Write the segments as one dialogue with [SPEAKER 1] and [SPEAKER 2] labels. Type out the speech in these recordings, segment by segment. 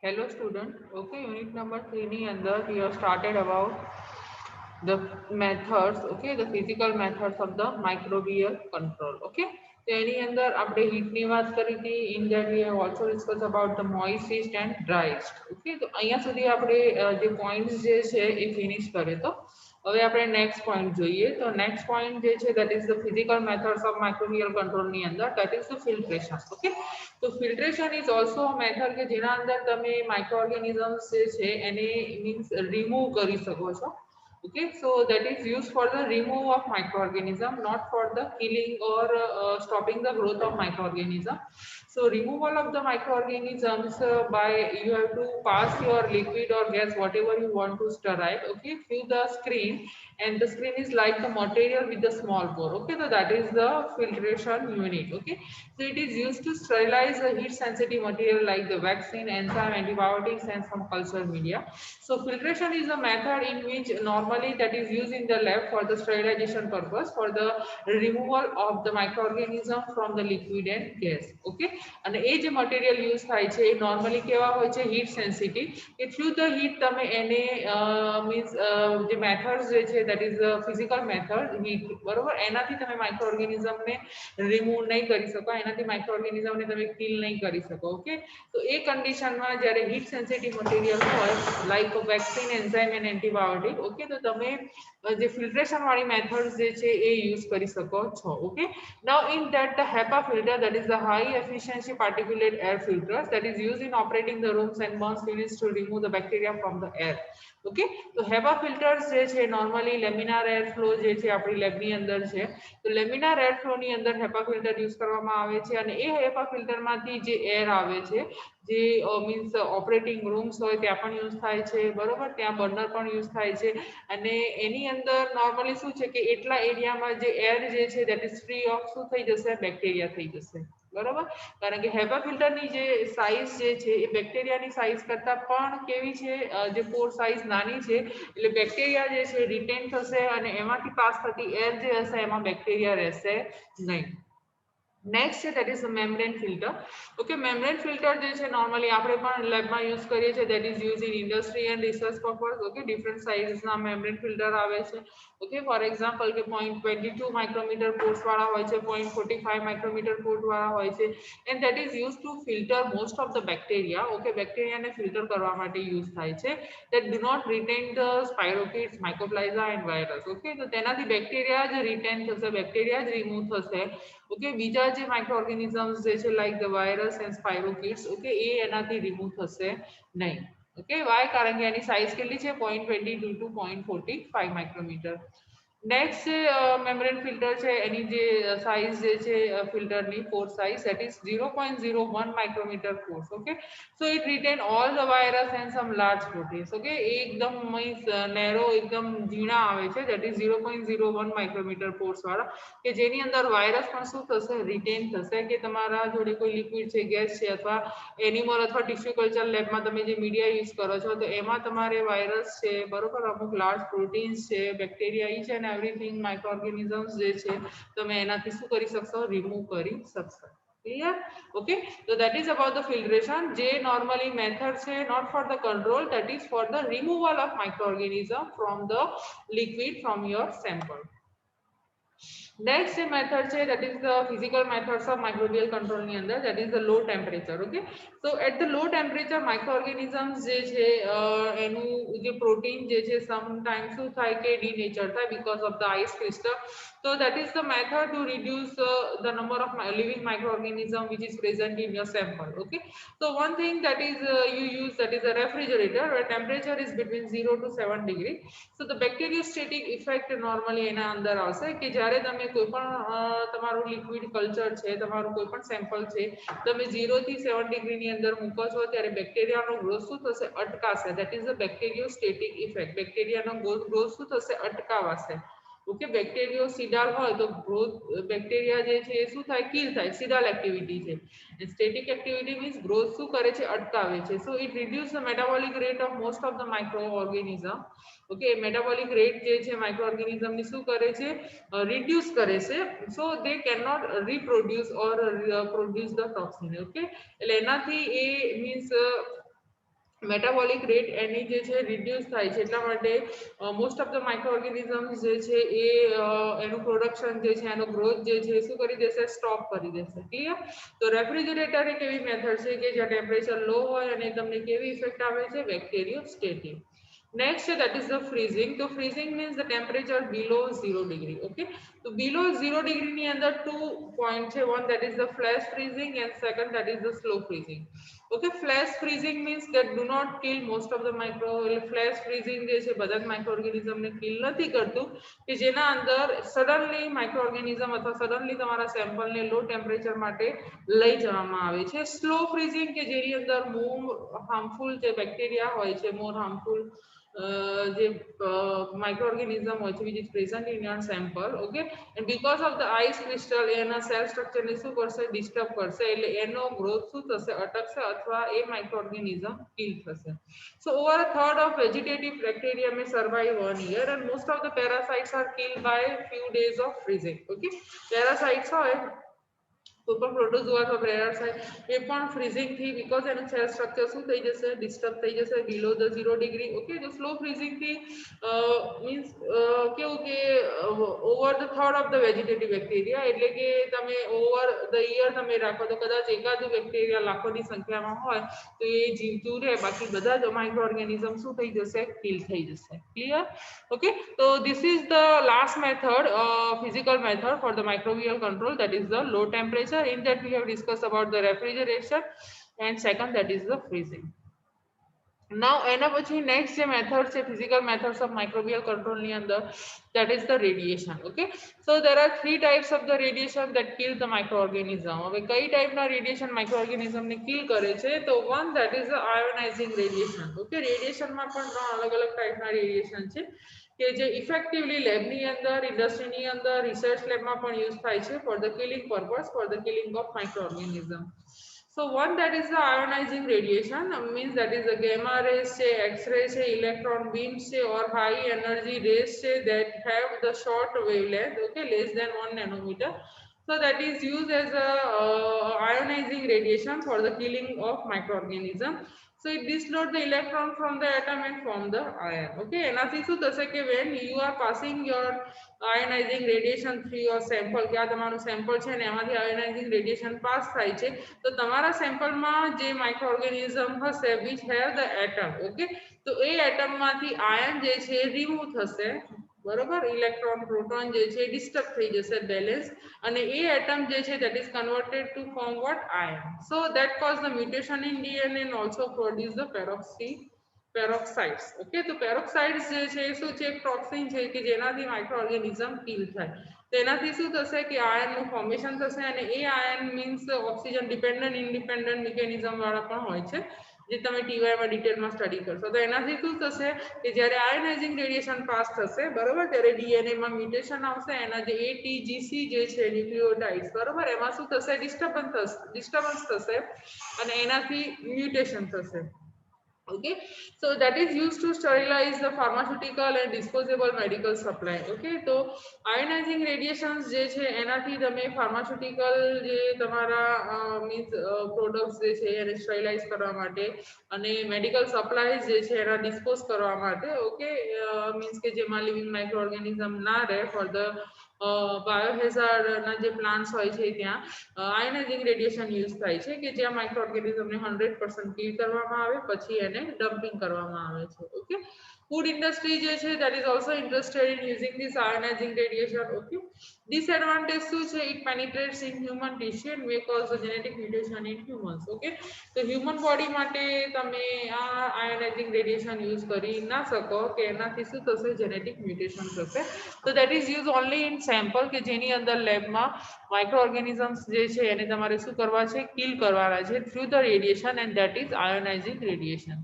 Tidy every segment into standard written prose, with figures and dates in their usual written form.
[SPEAKER 1] Hello student. Okay, unit number 3 ની અંદર we have started about the methods, okay, the physical methods of the microbial control. Okay, તો એની અંદર આપણે હીટની વાત કરી હતી. In that we have also discussed about the moist yeast and dry yeast. Okay, તો અહીંયા સુધી આપણે જે પોઈન્ટ્સ જે છે એ ફિનિશ કરે. તો હવે આપણે નેક્સ્ટ પોઈન્ટ જોઈએ. તો નેક્સ્ટ પોઈન્ટ જે છે that is the physical methods of microbial control ની અંદર that is the filtration. Okay, તો ફિલ્ટ્રેશન ઇઝ ઓલ્સો મેથડ કે જેના અંદર તમે માઇક્રો ઓર્ગેનિઝમ્સ જે છે એને મીન્સ રિમૂવ કરી શકો છો. Okay, so that is used for the remove of microorganism, not for the killing or stopping the growth of microorganism. So removal of the microorganisms by you have to pass your liquid or gas whatever you want to sterile, okay, through the screen, and the screen is like the material with the small pore. Okay, so that is the filtration unit. Okay, so it is used to sterilize the heat sensitive material like the vaccine, enzyme, antibiotics and some culture media. So filtration is a method in which normally that is used in the lab for the sterilization purpose for the removal of the microorganism from the liquid and gas. Okay, અને એ જે material use થાય છે એ normally કેવા હોય છે heat sensitive કે through the heat તમે એને મીન્સ જે મેથડ્સ જે છે that is physical method heat બરોબર એનાથી તમે માઇક્રો ઓર્ગેનિઝમને રિમૂવ નહીં કરી શકો એનાથી માઇક્રો ઓર્ગેનિઝમને તમે કિલ નહીં કરી શકો. ઓકે, તો એ કન્ડિશનમાં જ્યારે હીટ સેન્સિટિવ મટીરિયલ હોય like vaccine enzyme and antibiotic, okay, તો તમે જે ફિલ્ટ્રેશન વાળી મેથડ્સ જે છે એ યુઝ કરી શકો છો. Okay, now in that the HEPA filter, that is the high efficiency particulate air filters that is used in operating the rooms and burns units to remove the bacteria from the air. Okay, તો HEPA filters જે છે normally laminar air flow જે છે આપણી લેબની અંદર છે, તો laminar air ફ્લોની અંદર HEPA ફિલ્ટર યુઝ કરવામાં આવે છે અને એ HEPA ફિલ્ટરમાંથી જે એર આવે છે જે મીન્સ ઓપરેટિંગ રૂમ્સ હોય ત્યાં પણ યુઝ થાય છે બરોબર, ત્યાં બર્નર પણ યુઝ થાય છે અને એની અંદર નોર્મલી શું છે કે એટલા એરિયામાં જે એર જે છે દેટ ઇઝ ફ્રી ઓફ શું થઈ જશે બેક્ટેરિયા થઈ જશે બરોબર, કારણ કે HEPA ફિલ્ટરની જે સાઇઝ જે છે એ બેક્ટેરિયાની સાઇઝ કરતાં પણ કેવી છે જે પોર સાઇઝ નાની છે એટલે બેક્ટેરિયા જે છે રિટેન થશે અને એમાંથી પાસ થતી એર જે હશે એમાં બેક્ટેરિયા રહેશે નહીં. નેક્સ્ટ છે that is membrane filter. Okay, membrane filter જે છે નોર્મલી આપણે પણ લેબમાં યુઝ કરીએ છીએ that is use in industry and research purpose. Okay, different સાઇઝના મેમ્બ્રેન ફિલ્ટર આવે છે. ઓકે, ફોર એક્ઝામ્પલ કે 0.22 માઇક્રોમીટર પોર્સ વાળા હોય છે, 0.45 માઇક્રોમીટર પોર્સ વાળા હોય છે and that is use to filter most of the bacteria. Okay, બેક્ટેરિયાને ફિલ્ટર કરવા માટે યુઝ થાય છે that do not retain the spirochetes, mycoplasma and virus. Okay, તો તેનાથી બેક્ટેરિયા જ રિટેન થશે, બેક્ટેરિયા જ રિમૂવ થશે. ઓકે, બીજા જે માઇક્રો ઓર્ગેનિઝમ્સ જે છે like the virus and spirochetes, okay, એ એનાથી રિમૂવ થશે નહીં. ઓકે, વાય કારણ કે એની સાઇઝ કેટલી છે 0.22 ટુ 0.45 માઇક્રોમીટર. નેક્સ્ટ છે મેમ્બ્રેન ફિલ્ટર છે, એની જે સાઇઝ જે છે ફિલ્ટરની pore size that is 0.01 micrometre pores. Okay, so it retain all the virus and some large proteins. Okay, એ એકદમ મીન્સ નેરો એકદમ ઝીણા આવે છે that is 0.01 માઇક્રોમીટર પોર્સ વાળા કે જેની અંદર વાયરસ પણ શું થશે રિટેન થશે કે તમારા જોડે કોઈ લિક્વિડ છે ગેસ છે અથવા એનિમલ અથવા ટિશ્યુ કલ્ચર લેબમાં તમે જે મીડિયા યુઝ કરો છો તો એમાં તમારે વાયરસ છે બરોબર, અમુક લાર્જ પ્રોટીન્સ છે, bacteria each and everything micro organisms જે છે તમે એનાથી શું કરી શકશો રિમૂવ કરી શકશો. Clear? Okay, so that is about the filtration. J normally method say not for the control, that is for the removal of microorganism from the liquid from your sample. Next method છે that is the physical methods of microbial control ની અંદર that is the low temperature. Okay, so at the low temperature microorganisms જે છે એનું જે protein જે છે sometimes શું થાય કે denature થાય because of the ice crystal. So that is the method to reduce the number of living microorganism which is present in your sample. Okay, so one thing that is you use that is a refrigerator where temperature is between 0 to 7 degree. So the bacteriostatic effect normally એના અંદર આવશે કે જ્યારે તમે કોઈ પણ તમારું liquid culture છે તમારું કોઈ પણ સેમ્પલ છે તમે 0 થી 7 ડિગ્રીની અંદર મૂકો છો ત્યારે બેક્ટેરિયાનો ગ્રોથ શું થશે અટકાશે. That is the bacteriostatic effect. બેક્ટેરિયાનો ગ્રોથ શું થશે અટકાવાશે. ઓકે, બેક્ટેરિયો સિડાલ હોય તો ગ્રોથ બેક્ટેરિયા જે છે એ શું થાય કિલ થાય, સિડાલ એક્ટિવિટી છે. સ્ટેટિક એક્ટિવિટી મીન્સ ગ્રોથ શું કરે છે અટકાવે છે. So it reduce the metabolic rate of most of the micro organism. Okay, metabolic rate જે છે માઇક્રો ઓર્ગેનિઝમની શું કરે છે રિડ્યુસ કરે છે. So they can not reproduce or produce the toxin. Okay, એટલે એનાથી એ મીન્સ મેટાબોલિક રેટ એની જે છે રિડ્યુસ થાય છે, એટલા માટે most of the micro organisms જે છે એ એનું પ્રોડક્શન જે છે એનો ગ્રોથ જે છે શું કરી દેશે, સ્ટોપ કરી દેશે. ક્લિયર? તો રેફ્રિજરેટર એક એવી મેથડ છે કે જ્યાં ટેમ્પરેચર લો હોય અને તમને કેવી ઇફેક્ટ આવે છે, બેક્ટેરિયોસ્ટેટિક. Next, that is the freezing. So freezing means the temperature below 0 degree. Okay. So below 0 degree ની અંદર 2 point છે. One that is the flash freezing and second that is the slow freezing. Okay. Flash freezing means that do not kill most of the micro. Flash freezing જે છે બધા જ માઇક્રોઓર્ગેનિઝમ ને kill નથી કરતું, કે જેના અંદર સડનલી માઇક્રોઓર્ગેનિઝમ અથવા સડનલી તમારા સેમ્પલ ને લો ટેમ્પરેચર માટે લઈ જવામાં આવે છે. સ્લો ફ્રીઝિંગ કે જેની અંદર મોર હાર્મફુલ જે બેક્ટેરિયા હોય છે, મોર હાર્મફુલ જે microorganism હોય છે which is present in your sample. Okay, and because of the ice crystal એના સેલ સ્ટ્રક્ચર ને શું કરશે, ડિસ્ટર્બ કરશે, એટલે એનો ગ્રોથ શું થશે, અટકશે અથવા એ માઇક્રોઓર્ગેનિઝમ કિલ થશે. So over a third of vegetative bacteria may survive 1 year and most of the parasites are killed by few days of freezing. Okay, parasites હોય કોઈ પણ પ્રોટોઝોઆ અથવા પેરાસાઇટ એ પણ ફ્રીઝિંગ થી, બીકોઝ એનું સેલ સ્ટ્રક્ચર શું થઈ જશે, ડિસ્ટર્બ થઈ જશે બિલો ધ 0 degree. ઓકે, તો સ્લો ફ્રીઝિંગ થી મીન્સ કેવું કે over the third of the vegetative bacteria, એટલે કે તમે ઓવર ધ યર તમે રાખો તો કદાચ એકાદું બેક્ટેરિયા લાખોની સંખ્યામાં હોય તો એ જીવતું રહે, બાકી બધા જ માઇક્રો ઓર્ગેનિઝમ શું થઈ જશે, કિલ થઈ જશે. ક્લિયર? ઓકે, તો this is the last method, physical method for the microbial control, that is the low temperature. In that we have discussed about the refrigeration and second that is the freezing. Now એના પછી next જે method છે physical methods of microbial control ની અંદર, that is the radiation. Okay, so there are 3 types of the radiation that kill the microorganism. હવે કઈ ટાઈપના radiation માઇક્રોઓર્ગેનિઝમ ને કિલ કરે છે, તો one that is the ionizing radiation. Okay, રેડિયેશનમાં પણ 3 અલગ અલગ ટાઈપના રેડિયેશન છે કે જે ઇફેક્ટિવલી લેબની અંદર, ઇન્ડસ્ટ્રીની અંદર, રિસર્ચ લેબમાં પણ યુઝ થાય છે for the killing purpose, for the killing of microorganism. So one that is the ionizing radiation, means that is the gamma rays છે, x-ray છે, electron beams છે, or high energy rays છે that have the short wavelength, okay, less than 1 nanometer. So that is used as a ionizing radiation for the killing of microorganism. So it disload the electron from the atom and form the ion. Okay, એનાથી શું થશે કે when you are passing your ionizing radiation through your sample, કે આ તમારું sample છે ને એમાંથી ionizing radiation પાસ થાય છે, તો તમારા સેમ્પલમાં જે માઇક્રોઓર્ગેનિઝમ હશે which have the atom, okay, તો એ એટમમાંથી આયન જે છે રિમૂવ થશે, બરોબર, ઇલેક્ટ્રોન પ્રોટોન જે છે ડિસ્ટર્બ થઈ જશે બેલેન્સ, અને એ એટમ જે છે that is converted to form what, ion. So that cause the mutation in DNA and also produce the peroxides. Okay, તો peroxides જે છે શું છે, એક ટોક્સિન છે કે જેનાથી માઇક્રોઓર્ગેનિઝમ કિલ થાય. તેનાથી શું થશે કે આયનનું ફોર્મેશન થશે, અને એ ion means oxygen dependent independent mechanism વાળા પણ હોય છે, જે તમે ટીવાયમાં ડિટેલમાં સ્ટડી કરશો. તો એનાથી શું થશે કે જ્યારે આયનાઇઝિંગ રેડિયેશન પાસ થશે, બરોબર, ત્યારે ડીએનએમાં મ્યુટેશન આવશે, એના જે એટીજીસી જે છે ન્યુક્લિયોટાઇડ્સ, બરોબર, એમાં શું થશે, ડિસ્ટર્બન્સ થશે અને એનાથી મ્યુટેશન થશે. Okay, so that is used to sterilize the pharmaceutical and disposable medical supply. Okay, તો ionizing radiations જે છે એનાથી તમે pharmaceutical જે તમારા મીન્સ પ્રોડક્ટ્સ જે છે એને સ્ટરીલાઇઝ કરવા માટે અને મેડિકલ સપ્લાયઝ જે છે એના ડિસ્પોઝ કરવા માટે, ઓકે, મીન્સ કે જેમાં લિવિંગ માઇક્રોઓર્ગેનિઝમ ના રહે, ફોર ધ બાયોહેઝાર્ડના જે પ્લાન્ટ્સ હોય છે ત્યાં આયોનાઇઝિંગ રેડિયેશન યુઝ થાય છે કે જ્યાં માઇક્રોઓર્ગેનિઝમને 100% કિલ કરવામાં આવે, પછી એને ડમ્પિંગ કરવામાં આવે છે. ઓકે, food industry જે છે that is also interested in using this ionizing radiation. Okay, disadvantage શું છે, it penetrates in human tissue and may cause the genetic mutation in humans. Okay, તો human body માટે તમે આ ionizing radiation use કરી ના શકો, કે એનાથી શું થશે, genetic mutation થશે. તો that is used only in sample કે જેની અંદર લેબમાં માઇક્રોઓર્ગેનિઝમ્સ જે છે એને તમારે શું કરવા છે, કિલ કરવાના છે through the radiation, and that is ionizing radiation.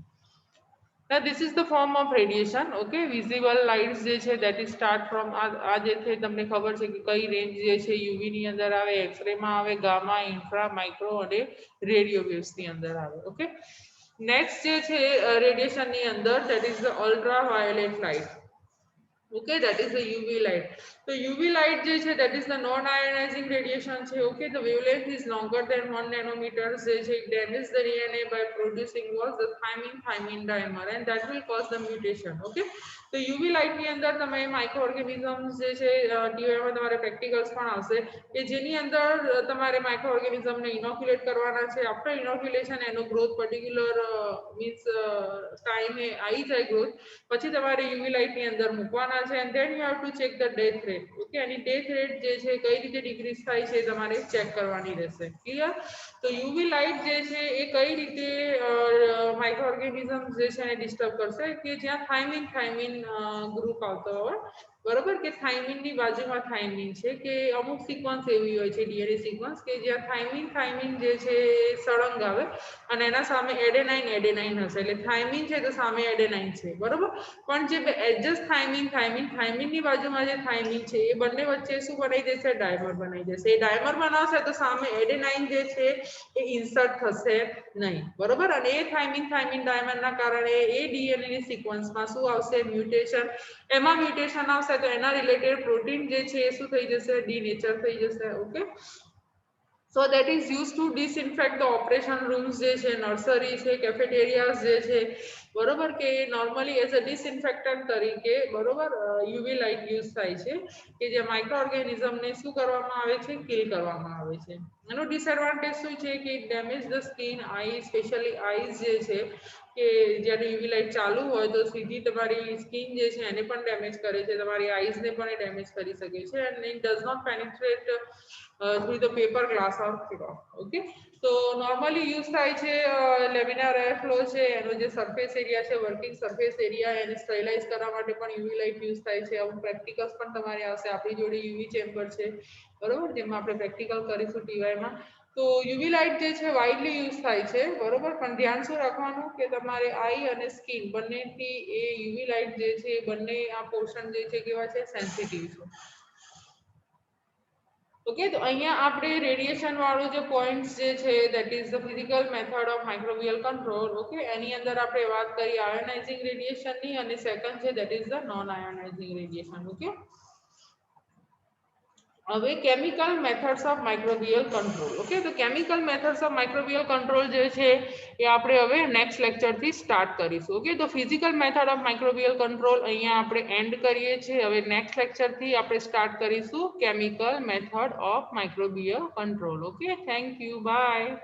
[SPEAKER 1] Now this is the form of radiation. Okay, visible lights જે છે that is start from આ જે છે તમને ખબર છે કે કઈ રેન્જ જે છે યુવી ની અંદર આવે, એક્સરે માં આવે, ગામા, ઇન્ફ્રા, માઇક્રો અને રેડિયો વેવ્સ ની અંદર આવે. ઓકે, નેક્સ્ટ જે છે રેડિયેશન ની અંદર that is the ultraviolet light. Okay, that is the UV light. So UV light જે છે that is the non ionizing radiation છે. Okay, the wavelength is longer than 1 nanometers. જે છે it damages the DNA by producing what the thymine dimer, and that will cause the mutation. Okay, તો UV light ની અંદર તમે micro organisms જે છે ટીવાય માં તમારે પ્રેક્ટિકલ્સ પણ આવશે કે જેની અંદર તમારે માઇક્રો ઓર્ગેનિઝમ ને ઇનોક્યુલેટ કરવાના છે. આફ્ટર ઇનોક્યુલેશન એનો ગ્રોથ પર્ટિક્યુલર મીન્સ ટાઈમે આવી જાય ગ્રોથ, પછી તમારે યુવી લાઇટ ની અંદર મૂકવાના છે and then you have to check the death rate. Okay, any death rate જે છે કઈ રીતે ડિક્રીઝ થાય છે તમારે ચેક કરવાની રહેશે. ક્લિયર? તો યુવી લાઇટ જે છે એ કઈ રીતે માઇક્રો ઓર્ગેનિઝમ જે છે એને ડિસ્ટર્બ કરશે કે જ્યાં થાઇમિન ગ્રુપ આવતો હોય, બરોબર, કે થાઇમિન ની બાજુમાં થાઇમિન છે કે અમુક સિક્વન્સ એવી હોય છે ડીએનએ સિક્વન્સ કે જ્યાં થાઇમિન જે છે એ સળંગ આવે અને એના સામે એડેનાઇન હશે, એટલે થાઇમિન છે તો સામે એડેનાઇન છે, બરોબર. પણ જે એડજસ્ટ થાઇમિનની બાજુમાં જે થાઇમિન છે એ બંને વચ્ચે શું બનાવી દેશે? ડાયમર બનાવી દેશે. એ ડાયમર બનાવશે તો સામે એડેનાઇન જે છે એ ઇન્સર્ટ થશે નહીં, બરોબર. અને એ થાઇમિન ડાયમરના કારણે એ ડીએનએ ની સિક્વન્સમાં શું આવશે? મ્યુટેશન. એમાં મ્યુટેશન આવશે તો એના રિલેટેડ પ્રોટીન જે છે એ શું થઈ જશે? ડીનેચર થઈ જશે. Okay, so that is use to disinfect the operation rooms જે છે, નર્સરી છે, કેફેટેરિયાઝ જે છે, બરોબર, કે નોર્મલી એઝ અ ડિસઇન્ફેક્ટન્ટ તરીકે, બરોબર, યુવી લાઇટ યુઝ થાય છે કે જે માઇક્રો ઓર્ગેનિઝમને શું કરવામાં આવે છે? કિલ કરવામાં આવે છે. એનો ડિસએડવાન્ટેજ શું છે કે it damage the skin, I, specially eyes જે છે કે જ્યારે યુવી લાઇટ ચાલુ હોય તો સીધી તમારી સ્કિન જે છે એને પણ ડેમેજ કરે છે, તમારી આઈઝને પણ એ ડેમેજ કરી શકે છે and it does not penetrate through the paper, glass or cloth. Okay, તો નોર્મલી યુઝ થાય છે લેમિનાર એર ફ્લો છે, એનો જે સરફેસ એરિયા છે, વર્કિંગ સરફેસ એરિયા, એને સ્ટરીલાઇઝ કરવા માટે પણ યુવી લાઇટ યુઝ થાય છે. અમુક પ્રેક્ટિકલ્સ પણ તમારે આવશે. આપણી જોડે યુવી ચેમ્બર છે, બરોબર, જેમાં આપણે પ્રેક્ટિકલ કરીશું ટીવાયમાં. તો યુવી લાઇટ જે છે વાઇડલી યુઝ થાય છે, બરોબર, પણ ધ્યાન શું રાખવાનું કે તમારે આઈ અને સ્કિન બંનેથી એ યુવી લાઇટ જે છે એ બંને આ પોર્શન જે છે કેવા છે? સેન્સિટિવ છે. ઓકે, તો અહીંયા આપણે રેડિયેશન વાળું જે પોઈન્ટ્સ જે છે that is the physical method of microbial control. Okay, એની અંદર આપણે વાત કરી આયોનાઇઝિંગ રેડિયેશનની અને સેકન્ડ છે that is the non ionizing radiation. Okay, હવે chemical methods of microbial control. Okay, તો chemical methods of microbial control જે છે એ આપણે હવે નેક્સ્ટ લેક્ચરથી સ્ટાર્ટ કરીશું. ઓકે, તો physical method of microbial control અહીંયા આપણે એન્ડ કરીએ છીએ. હવે નેક્સ્ટ લેક્ચરથી આપણે સ્ટાર્ટ કરીશું chemical method of microbial control. Okay, thank you, by.